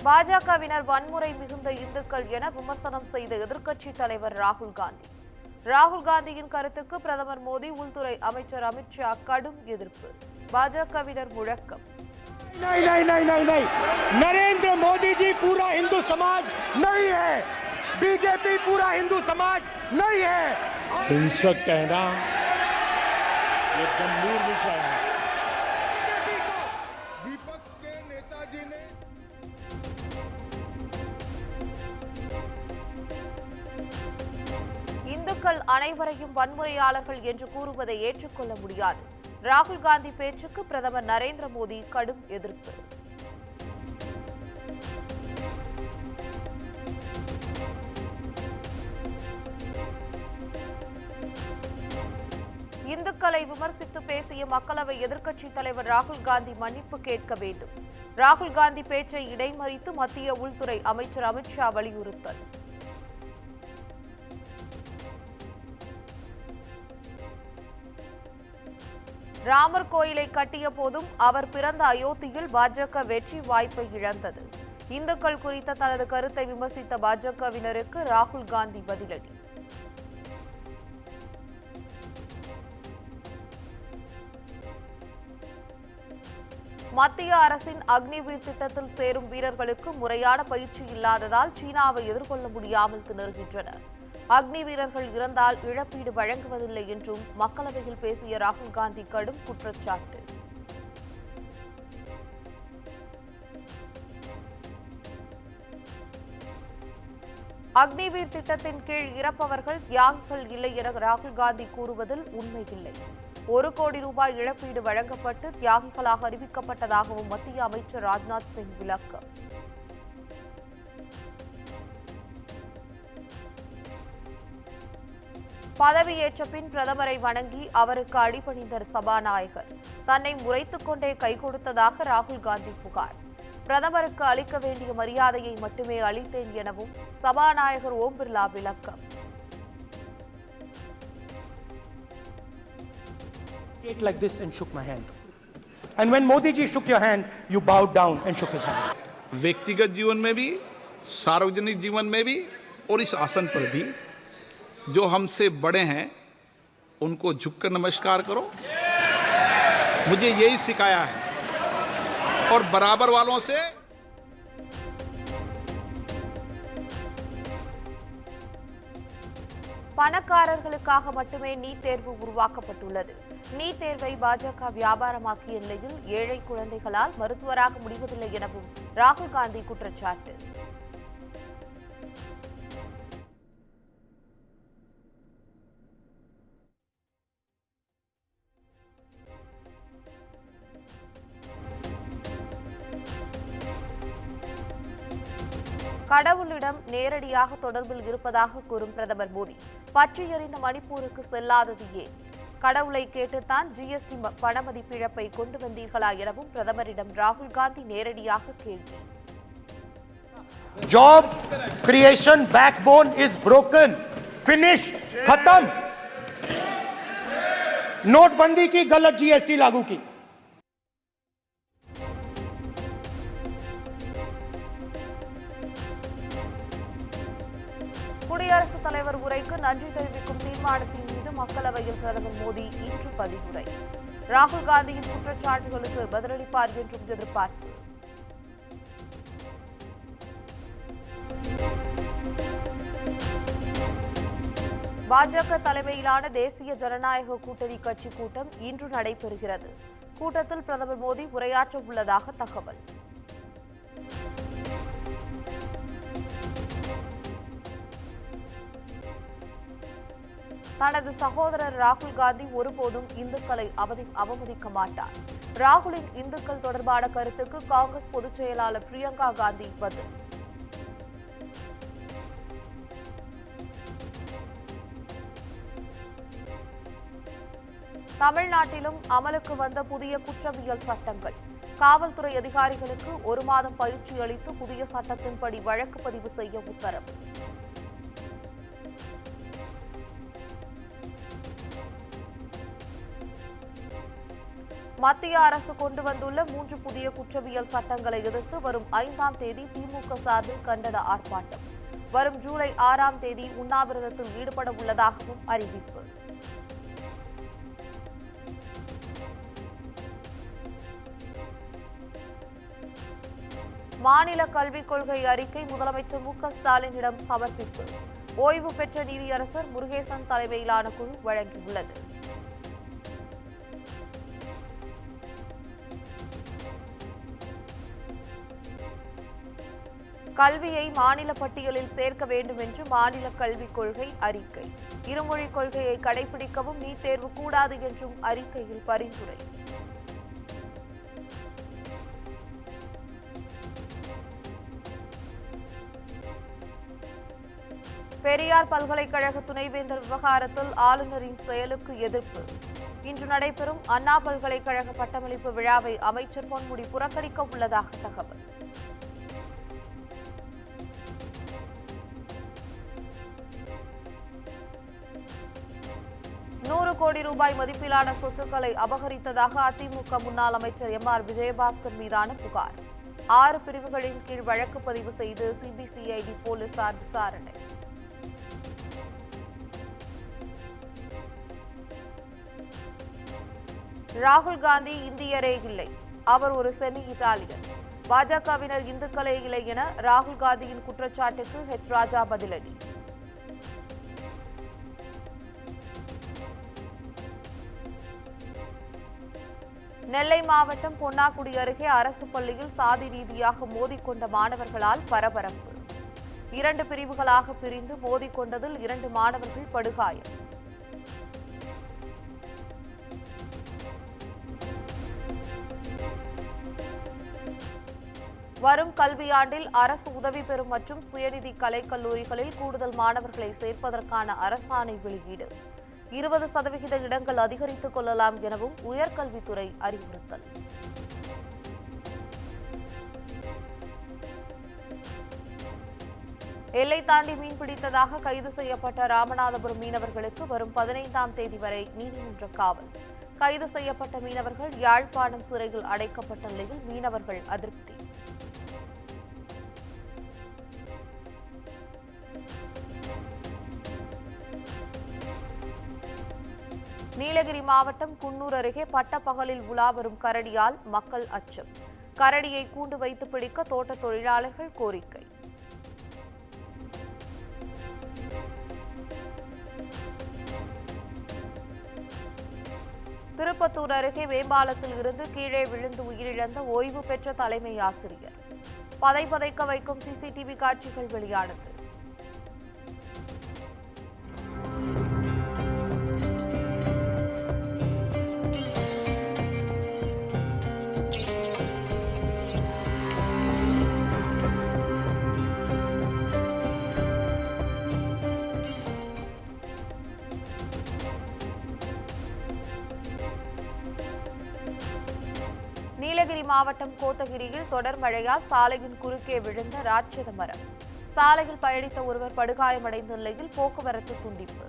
பாஜகவினர் வன்முறை மிகுந்த இந்துக்கள் என விமர்சனம் செய்த எதிர்க்கட்சித் தலைவர் ராகுல் காந்தி. ராகுல் காந்தியின் கருத்துக்கு பிரதமர் மோடி, உள்துறை அமைச்சர் அமித் ஷா கடும் எதிர்ப்பு. பாஜகவினர் முழக்கம். नहीं नहीं नहीं नहीं नहीं नरेंद्र मोदी जी पूरा हिंदू समाज नहीं है, बीजेपी पूरा हिंदू समाज नहीं है। हिंसक कहना ये गंभीर विषय है। विपक्ष के नेताजी ने இந்துக்கள் அனைவரையும் வன்முறையாளர்கள் என்று கூறுவதை ஏற்றுக்கொள்ள முடியாது. ராகுல் காந்தி பேச்சுக்கு பிரதமர் நரேந்திர மோடி கடும் எதிர்ப்பு. இந்துக்களை விமர்சித்து பேசிய மக்களவை எதிர்க்கட்சித் தலைவர் ராகுல் காந்தி மன்னிப்பு கேட்க வேண்டும். ராகுல் காந்தி பேச்சை இடைமறித்து மத்திய உள்துறை அமைச்சர் அமித் ஷா வலியுறுத்தல். ராமர் கோயிலை கட்டிய போதும் அவர் பிறந்த அயோத்தியில் பாஜக வெற்றி வாய்ப்பை இழந்தது. இந்துக்கள் குறித்த தனது கருத்தை விமர்சித்த பாஜகவினருக்கு ராகுல் காந்தி பதிலடி. மத்திய அரசின் அக்னிவீர் திட்டத்தில் சேரும் வீரர்களுக்கு முறையான பயிற்சி இல்லாததால் சீனாவை எதிர்கொள்ள முடியாமல் திணறுகின்றனர். அக்னி வீரர்கள் இறந்தால் இழப்பீடு வழங்குவதில்லை என்றும் மக்களவையில் பேசிய ராகுல் காந்தி கடும் குற்றச்சாட்டு. அக்னிவீர் திட்டத்தின் கீழ் இறப்பவர்கள் தியாகிகள் இல்லை என ராகுல் காந்தி கூறுவதில் உண்மையில்லை. 1 கோடி ரூபாய் இழப்பீடு வழங்கப்பட்டு தியாகிகளாக அறிவிக்கப்பட்டதாகவும் மத்திய அமைச்சர் ராஜ்நாத் சிங் விளக்கம். பதவியேற்ற பின் பிரதமரை வணங்கி அவருக்கு அடிபணிந்த சபாநாயகர் தன்னை முறைத்துக் கொண்டே கை கொடுத்ததாக ராகுல் காந்தி புகார். பிரதமருக்கு அளிக்க வேண்டிய மரியாதையை மட்டுமே அளித்தேன் எனவும் சபாநாயகர் ஓம் பிர்லா விளக்கம். Like this and shook my hand. And when Modi ji shook your hand, you bowed down and shook his hand. व्यक्तिगत जीवन में भी, सार्वजनिक जीवन में भी और इस आसन पर भी जो हमसे बड़े हैं उनको झुककर नमस्कार करो। मुझे यही सिखाया है और बराबर वालों से பணக்காரர்களுக்காக மட்டுமே நீட் தேர்வு உருவாக்கப்பட்டுள்ளது. நீட் தேர்வை பாஜக வியாபாரமாக்கிய நிலையில் ஏழை குழந்தைகளால் மருத்துவராக முடிவதில்லை எனவும் ராகுல் காந்தி குற்றச்சாட்டு. கடவுளிடம் நேரடியாக தொடர்பில் இருப்பதாக கூறும் பிரதமர் மோடி, பற்றி எறிந்த மணிப்பூருக்கு செல்லாதது ஏன்? கடவுளை கேட்டுத்தான் ஜிஎஸ்டி பணமதிப்பிழப்பை கொண்டு வந்தீர்களா எனவும் பிரதமரிடம் ராகுல் காந்தி நேரடியாக கேள்வி. Job creation backbone is broken, finished, खत्म. नोटबंदी की गलत जीएसटी लागू की. குடியரசுத் தலைவர் உரைக்கு நன்றி தெரிவிக்கும் தீர்மானத்தின் மீது மக்களவையில் பிரதமர் மோடி இன்று பதிவுரை. ராகுல் காந்தியின் குற்றச்சாட்டுகளுக்கு பதிலளிப்பார் என்றும் எதிர்பார்ப்பு. பாஜக தலைமையிலான தேசிய ஜனநாயக கூட்டணி கட்சி கூட்டம் இன்று நடைபெறுகிறது. கூட்டத்தில் பிரதமர் மோடி உரையாற்ற உள்ளதாக தகவல். தனது சகோதரர் ராகுல் காந்தி ஒருபோதும் இந்துக்களை அவமதிக்க மாட்டார். ராகுலின் இந்துக்கள் தொடர்பான கருத்துக்கு காங்கிரஸ் பொதுச் செயலாளர் பிரியங்கா காந்தி பதில். தமிழ்நாட்டிலும் அமலுக்கு வந்த புதிய குற்றவியல் சட்டங்கள். காவல்துறை அதிகாரிகளுக்கு 1 மாதம் பயிற்சி அளித்து புதிய சட்டத்தின்படி வழக்கு பதிவு செய்ய உத்தரவு. மத்திய அரசு கொண்டு வந்துள்ள 3 புதிய குற்றவியல் சட்டங்களை எதிர்த்து வரும் 5ஆம் தேதி திமுக சார்பில் கண்டன ஆர்ப்பாட்டம். வரும் ஜூலை 6ஆம் தேதி உண்ணாவிரதத்தில் ஈடுபட உள்ளதாகவும் அறிவிப்பு. மாநில கல்விக் கொள்கை அறிக்கை முதலமைச்சர் மு.க. ஸ்டாலினிடம் சமர்ப்பிப்பு. ஓய்வு பெற்ற நீதியரசர் முருகேசன் தலைமையிலான குழு வழங்கியுள்ளது. கல்வியை மாநில பட்டியலில் சேர்க்க வேண்டும் என்று மாநில கல்விக் கொள்கை அறிக்கை. இருமொழிக் கொள்கையை கடைபிடிக்கவும் நீட் தேர்வு கூடாது என்றும் அறிக்கையில் பரிந்துரை. பெரியார் பல்கலைக்கழக துணைவேந்தர் விவகாரத்தில் ஆளுநரின் செயலுக்கு எதிர்ப்பு. இன்று நடைபெறும் அண்ணா பல்கலைக்கழக பட்டமளிப்பு விழாவை அமைச்சர் பொன்முடி புறக்கணிக்க உள்ளதாக தகவல். ₹100 கோடி மதிப்பிலான சொத்துக்களை அபகரித்ததாக அதிமுக முன்னாள் அமைச்சர் எம்.ஆர். விஜயபாஸ்கர் மீதான புகார். 6 பிரிவுகளின் கீழ் வழக்கு பதிவு செய்து சிபிசிஐடி போலீசார் விசாரணை. ராகுல் காந்தி இந்தியரே இல்லை, அவர் ஒரு செமி இத்தாலியன். பாஜகவினர் இந்துக்களே இல்லை என ராகுல் காந்தியின் குற்றச்சாட்டுக்கு ஹெச். ராஜா பதிலடி. நெல்லை மாவட்டம் பொன்னாக்குடி அருகே அரசு பள்ளியில் சாதி ரீதியாக மோதிக்கொண்ட மாணவர்களால் பரபரப்பு. 2 பிரிவுகளாக பிரிந்து மோதிக்கொண்டதில் 2 மாணவர்கள் படுகாயம். வரும் கல்வியாண்டில் அரசு உதவி பெறும் மற்றும் சுயநிதி கலைக்கல்லூரிகளில் கூடுதல் மாணவர்களை சேர்ப்பதற்கான அரசாணை வெளியீடு. 20% இடங்கள் அதிகரித்துக் கொள்ளலாம் எனவும் உயர்கல்வித்துறை அறிவுறுத்தல். எல்லை தாண்டி மீன்பிடித்ததாக கைது செய்யப்பட்ட ராமநாதபுரம் மீனவர்களுக்கு வரும் 15ஆம் தேதி வரை நீதிமன்ற காவல். கைது செய்யப்பட்ட மீனவர்கள் யாழ்ப்பாணம் சிறையில் அடைக்கப்பட்ட நிலையில் மீனவர்கள் அதிருப்தி. நீலகிரி மாவட்டம் குன்னூர் அருகே பட்டப்பகலில் உலா வரும் கரடியால் மக்கள் அச்சம். கரடியை கூண்டு வைத்து பிடிக்க தோட்ட தொழிலாளர்கள் கோரிக்கை. திருப்பத்தூர் அருகே மேம்பாலத்தில் இருந்து கீழே விழுந்து உயிரிழந்த ஓய்வு பெற்ற தலைமை ஆசிரியர். பதைபதைக்க வைக்கும் சிசிடிவி காட்சிகள் வெளியானது. நீலகிரி மாவட்டம் கோத்தகிரியில் தொடர் மழையால் சாலையின் குறுக்கே விழுந்த ராட்சத மரம். சாலையில் பயணித்த ஒருவர் படுகாயமடைந்த நிலையில் போக்குவரத்து துண்டிப்பு.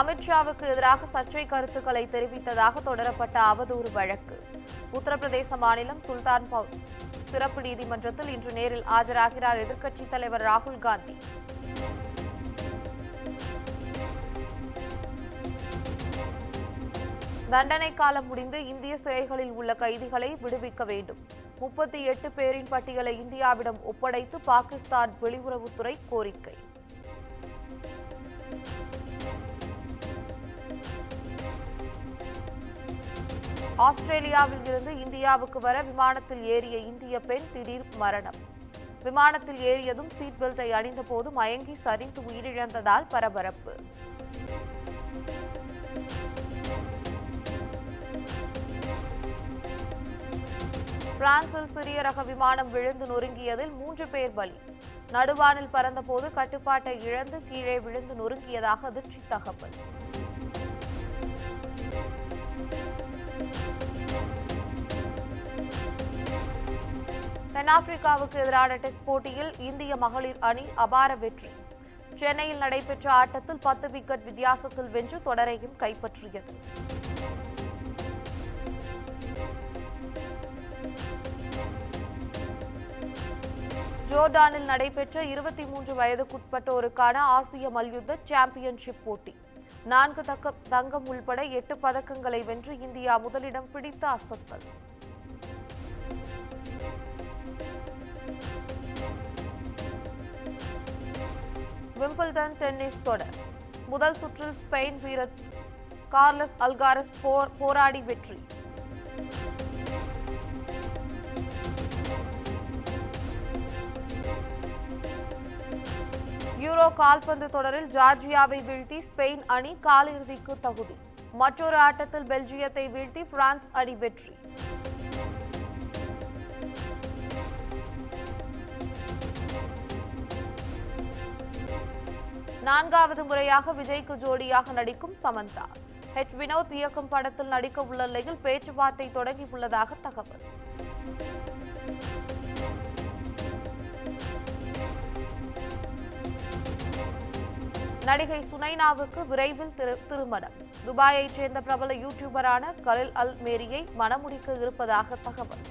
அமித்ஷாவுக்கு எதிராக சர்ச்சை கருத்துக்களை தெரிவித்ததாக தொடரப்பட்ட அவதூறு வழக்கு. உத்தரப்பிரதேச மாநிலம் சுல்தான்பூர் சிறப்பு நீதிமன்றத்தில் இன்று நேரில் ஆஜராகிறார் எதிர்க்கட்சித் தலைவர் ராகுல் காந்தி. தண்டனை காலம் முடிந்து இந்திய சிறைகளில் உள்ள கைதிகளை விடுவிக்க வேண்டும். 38 பேரின் பட்டியலை இந்தியாவிடம் ஒப்படைத்து பாகிஸ்தான் வெளியுறவுத்துறை கோரிக்கை. ஆஸ்திரேலியாவில் இருந்து இந்தியாவுக்கு வர விமானத்தில் ஏறிய இந்திய பெண் திடீர் மரணம். விமானத்தில் ஏறியதும் சீட் பெல்ட்டை அணிந்த போது மயங்கி சரிந்து உயிரிழந்ததால் பரபரப்பு. பிரான்சில் சிறிய ரக விமானம் விழுந்து நொறுங்கியதில் 3 பேர் பலி. நடுவானில் பறந்தபோது கட்டுப்பாட்டை இழந்து கீழே விழுந்து நொறுங்கியதாக அதிர்ச்சி தகவல். தென்னாப்பிரிக்காவுக்கு எதிரான டெஸ்ட் போட்டியில் இந்திய மகளிர் அணி அபார வெற்றி. சென்னையில் நடைபெற்ற ஆட்டத்தில் 10 விக்கெட் வித்தியாசத்தில் வென்று தொடரையும் கைப்பற்றியது. ஜோர்டானில் நடைபெற்ற 23 வயதுக்குட்பட்டோருக்கான ஆசிய மல்யுத்த சாம்பியன்ஷிப் போட்டி 4 தங்கம் உள்பட 8 பதக்கங்களை வென்று இந்தியா முதலிடம் பிடித்து அசத்தல். விம்பிள்டன் டென்னிஸ் தொடர் முதல் சுற்றில் ஸ்பெயின் வீரர் கார்லஸ் அல்காரஸ் போராடி வெற்றி. யூரோ கால்பந்து தொடரில் ஜார்ஜியாவை வீழ்த்தி ஸ்பெயின் அணி காலிறுதிக்கு தகுதி. மற்றொரு ஆட்டத்தில் பெல்ஜியத்தை வீழ்த்தி பிரான்ஸ் அணி வெற்றி. நான்காவது முறையாக விஜய்க்கு ஜோடியாக நடிக்கும் சமந்தா. வினோத் இயக்கும் படத்தில் நடிக்க உள்ள நிலையில் பேச்சுவார்த்தை தொடங்கியுள்ளதாக தகவல். நடிகை சுனைனாவுக்கு விரைவில் திருமணம். துபாயைச் சேர்ந்த பிரபல யூடியூபரான கலில் அல் மேரியை மணமுடிக்க இருப்பதாக தகவல்.